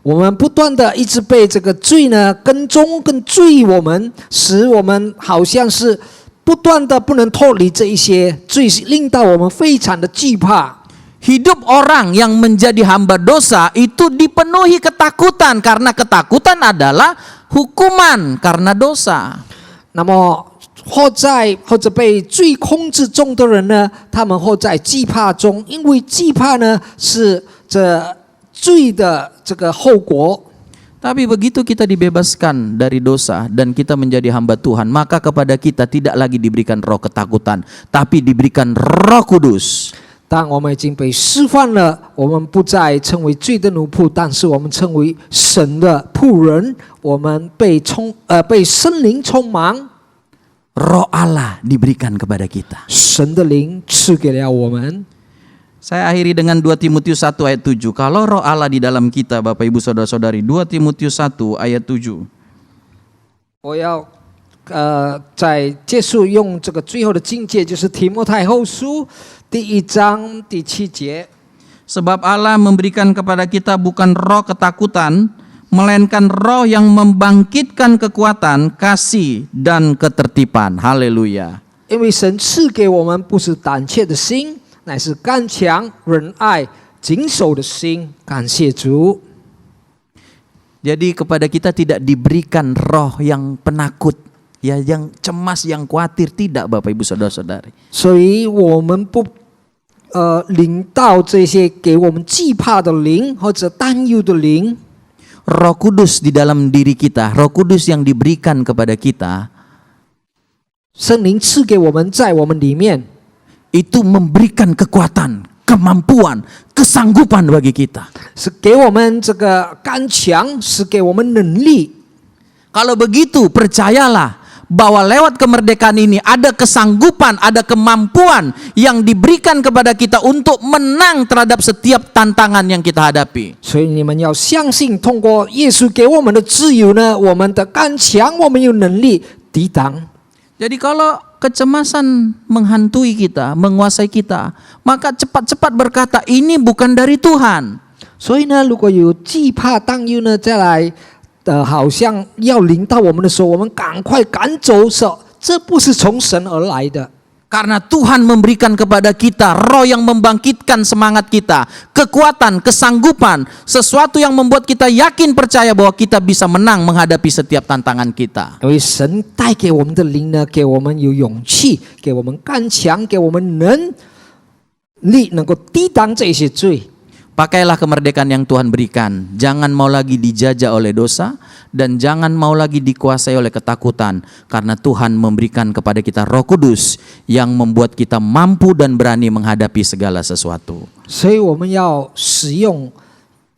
[SPEAKER 5] 我们不断的一直被这个罪呢跟踪跟追我们，使我们好像是不断的不能脱离这一些罪，令到我们非常的惧怕。
[SPEAKER 4] Hidup orang yang menjadi hamba dosa itu dipenuhi ketakutan karena ketakutan adalah hukuman karena dosa.
[SPEAKER 5] 那么或者被罪控制中的人呢，他们或在惧怕中，因为惧怕呢是这罪的这个后果。
[SPEAKER 4] Tapi begitu kita dibebaskan dari dosa dan kita menjadi hamba Tuhan, maka kepada kita tidak lagi diberikan roh ketakutan, tapi diberikan Roh Kudus.
[SPEAKER 5] 当我们已经被释放了，我们不再成为罪的奴仆，但是我们成为神的仆人。我们被圣灵充满，
[SPEAKER 4] Roh Allah diberikan kepada kita.
[SPEAKER 5] 神的灵赐给了我们。
[SPEAKER 4] Saya akhiri dengan 2 Timotius 1 ayat 7. Kalau roh Allah di dalam kita, Bapak Ibu Saudara-saudari, 2 Timotius 1 ayat 7.
[SPEAKER 5] 我要在结束用这个最后的境界，就是提摩太后书第1章第7节。
[SPEAKER 4] Sebab Allah memberikan kepada kita bukan roh ketakutan, melainkan roh yang membangkitkan kekuatan, kasih, dan ketertiban. Haleluya.
[SPEAKER 5] 因为神赐给我们不是胆怯的心，乃是刚强、仁爱、谨守的心。感谢主。
[SPEAKER 4] Jadi kepada kita tidak diberikan roh yang penakut, ya, yang cemas, yang khawatir, tidak, Bapak Ibu Saudara-saudari.
[SPEAKER 5] 所以我们不领到这些给我们惧怕的灵或者担忧的灵。
[SPEAKER 4] Roh Kudus di dalam diri kita, Roh Kudus yang diberikan kepada kita,
[SPEAKER 5] 圣灵赐给我们，在我们里面，
[SPEAKER 4] itu memberikan kekuatan, kemampuan, kesanggupan bagi kita.
[SPEAKER 5] 是给我们这个刚强，是给我们能力。
[SPEAKER 4] Kalau begitu, percayalah bahwa lewat kemerdekaan ini ada kesanggupan, ada kemampuan yang diberikan kepada kita untuk menang terhadap setiap tantangan yang kita hadapi.
[SPEAKER 5] 所以你们要相信，通过耶稣给我们的自由呢，我们的刚强，我们有能力抵挡。
[SPEAKER 4] Jadi kalau kecemasan menghantui kita, menguasai kita, maka cepat-cepat berkata, ini bukan dari Tuhan.
[SPEAKER 5] 所以呢，如果有惧怕、担忧呢，再来好像要临到我们的时候，我们赶快赶走，说这不是从神而来的。
[SPEAKER 4] Karena Tuhan memberikan kepada kita roh yang membangkitkan semangat kita, kekuatan, kesanggupan, sesuatu yang membuat kita yakin percaya bahwa kita bisa menang menghadapi setiap tantangan kita.
[SPEAKER 5] 因为神带给我们的灵呢，给我们有勇气，给我们刚强，给我们能力，能够抵挡这些罪。
[SPEAKER 4] Pakailah kemerdekaan yang Tuhan berikan. Jangan mau lagi dijajah oleh dosa dan jangan mau lagi dikuasai oleh ketakutan, karena Tuhan memberikan kepada kita Roh Kudus yang membuat kita mampu dan berani menghadapi segala sesuatu.
[SPEAKER 5] 所以我们要使用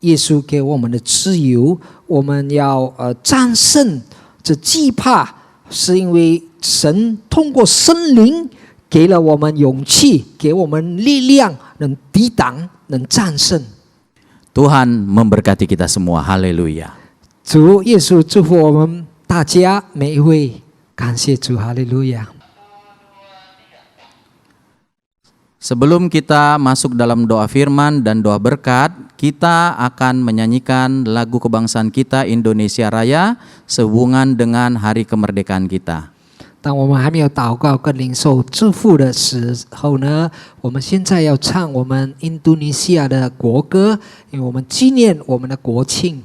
[SPEAKER 5] 耶稣给我们的自由，我们要战胜这惧怕，是因为神通过圣灵给了我们勇气，给我们力量，能抵挡，能战胜。
[SPEAKER 4] Tuhan memberkati kita semua. Haleluya.
[SPEAKER 5] 主耶稣祝福我们大家每一位，感谢主，哈利路亚。
[SPEAKER 4] Sebelum kita masuk dalam doa firman dan doa berkat, kita akan menyanyikan lagu kebangsaan kita Indonesia Raya sehubungan dengan hari kemerdekaan kita.
[SPEAKER 5] 当我们还没有祷告跟领受祝福的时候呢，我们现在要唱我们印度尼西亚的国歌，因为我们纪念我们的国庆。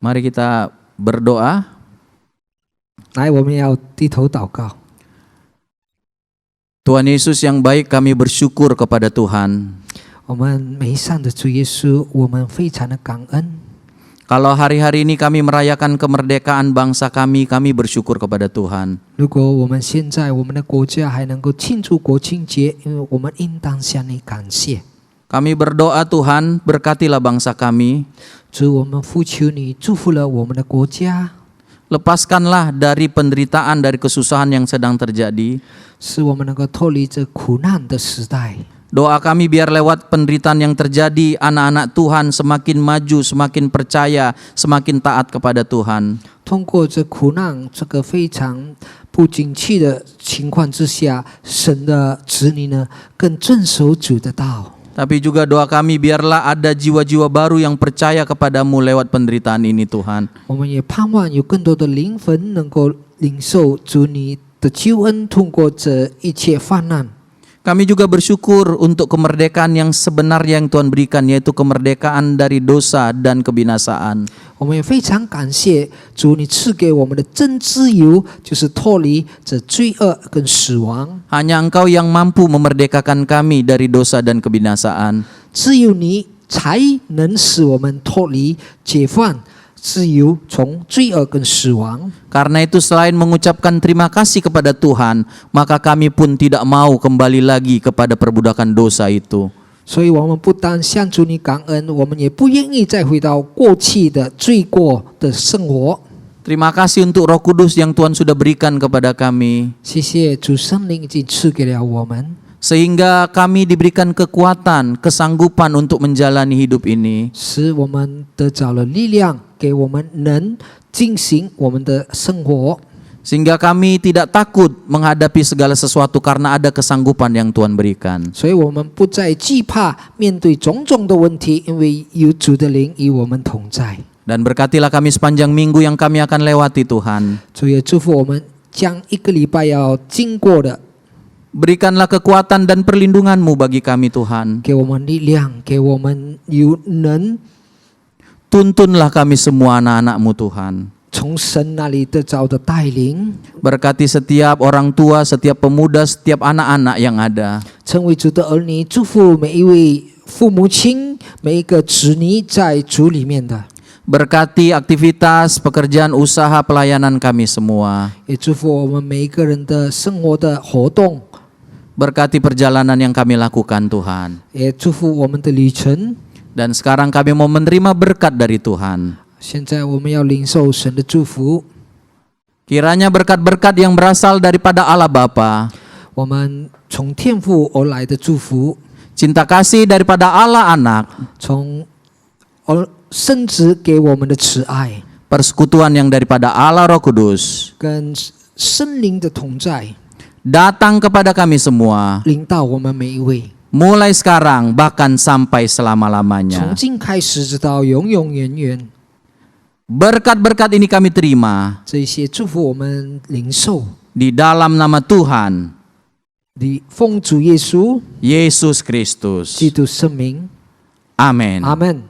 [SPEAKER 4] Mari kita berdoa.
[SPEAKER 5] 来，我们要低头祷告。
[SPEAKER 4] Tuhan Yesus yang baik, kami bersyukur kepada Tuhan.
[SPEAKER 5] 我们美善的主耶稣，我们非常的感恩。
[SPEAKER 4] Kalau hari-hari ini kami merayakan kemerdekaan bangsa kami bersyukur kepada Tuhan.
[SPEAKER 5] 如果我们现在我们的国家还能够庆祝国庆节，因为我们应当向你感谢。
[SPEAKER 4] Kami berdoa Tuhan, berkatilah bangsa kami.
[SPEAKER 5] 主，我们呼求你祝福了我们的国家，
[SPEAKER 4] Lepaskanlah dari penderitaan, dari kesusahan yang sedang terjadi.
[SPEAKER 5] 使我们能够脱离这苦难的时代。
[SPEAKER 4] Doa kami biar lewat penderitaan yang terjadi, anak-anak Tuhan semakin maju, semakin percaya, semakin taat kepada Tuhan.
[SPEAKER 5] 通过这苦难这个非常不景气的情况之下，神的子女呢更遵守主的道。
[SPEAKER 4] Tapi juga doa kami biarlah ada jiwa-jiwa baru yang percaya kepadamu lewat penderitaan ini Tuhan.
[SPEAKER 5] 我们也盼望有更多的灵魂能够领受主你的救恩，通过这一切患难。
[SPEAKER 4] Kami juga bersyukur untuk kemerdekaan yang sebenarnya yang Tuhan berikan, yaitu kemerdekaan dari dosa dan kebinasaan.
[SPEAKER 5] 我们也非常感谢主，你赐给我们的真自由，就是脱离这罪恶跟死亡。
[SPEAKER 4] Hanya Engkau yang mampu memerdekakan kami dari dosa dan kebinasaan.
[SPEAKER 5] 只有你才能使我们脱离、解放、自由，从罪恶跟死亡。
[SPEAKER 4] Karena itu selain mengucapkan terima kasih kepada Tuhan, maka kami pun tidak mau kembali lagi kepada perbudakan dosa itu.
[SPEAKER 5] 所以，我们不单向主你感恩，我们也不愿意再回到过去的罪过的生活。
[SPEAKER 4] Terima kasih untuk Roh Kudus yang Tuhan sudah berikan kepada kami,
[SPEAKER 5] 谢谢主圣灵已经赐给了我们，
[SPEAKER 4] sehingga kami diberikan kekuatan, kesanggupan untuk menjalani hidup ini.
[SPEAKER 5] 使我们得着了力量，给我们能进行我们的生活。
[SPEAKER 4] Sehingga kami tidak takut menghadapi segala sesuatu karena ada kesanggupan yang Tuhan berikan.
[SPEAKER 5] 所以我们不再惧怕面对种种的问题，因为有主的灵与我们同在。
[SPEAKER 4] Dan berkatilah kami sepanjang minggu yang kami akan lewati Tuhan.
[SPEAKER 5] 主也祝福我们将一个礼拜要经过的，
[SPEAKER 4] Berikanlah kekuatan dan perlindungan-Mu bagi kami Tuhan.
[SPEAKER 5] 给我们力量，给我们有能
[SPEAKER 4] Tuntunlah kami semua anak-anak-Mu Tuhan.
[SPEAKER 5] 从神那里得着的带领，
[SPEAKER 4] Berkati setiap orang tua, setiap pemuda, setiap anak-anak yang ada.
[SPEAKER 5] 成为主的儿女，祝福每一位父母亲，每一个子女在主里面的，
[SPEAKER 4] Berkati aktivitas, pekerjaan, usaha, pelayanan kami semua.
[SPEAKER 5] 也祝福我们每一个人的生活的活动，
[SPEAKER 4] Berkati perjalanan yang kami lakukan Tuhan.
[SPEAKER 5] 也祝福我们的旅程。
[SPEAKER 4] Dan sekarang kami mau menerima berkat dari Tuhan.
[SPEAKER 5] 现在我们要领受神的祝福，
[SPEAKER 4] Kiranya berkat-berkat yang berasal daripada Allah Bapa,
[SPEAKER 5] 我们从天父而来的祝福，
[SPEAKER 4] cinta kasih daripada Allah Anak,
[SPEAKER 5] 从圣子给我们的慈爱，
[SPEAKER 4] persekutuan yang daripada Allah Roh Kudus,
[SPEAKER 5] 跟圣灵的同在，
[SPEAKER 4] datang kepada kami semua,
[SPEAKER 5] 领导我们每一位，
[SPEAKER 4] mulai sekarang bahkan sampai
[SPEAKER 5] 从
[SPEAKER 4] selama-lamanya.
[SPEAKER 5] 今开始直到永永远远。
[SPEAKER 4] Berkat-berkat ini kami terima
[SPEAKER 5] 这些祝福我们领受，
[SPEAKER 4] di dalam nama Tuhan
[SPEAKER 5] 你奉主耶稣
[SPEAKER 4] Yesus Kristus.
[SPEAKER 5] 基督圣名，
[SPEAKER 4] Amin.
[SPEAKER 5] 阿门。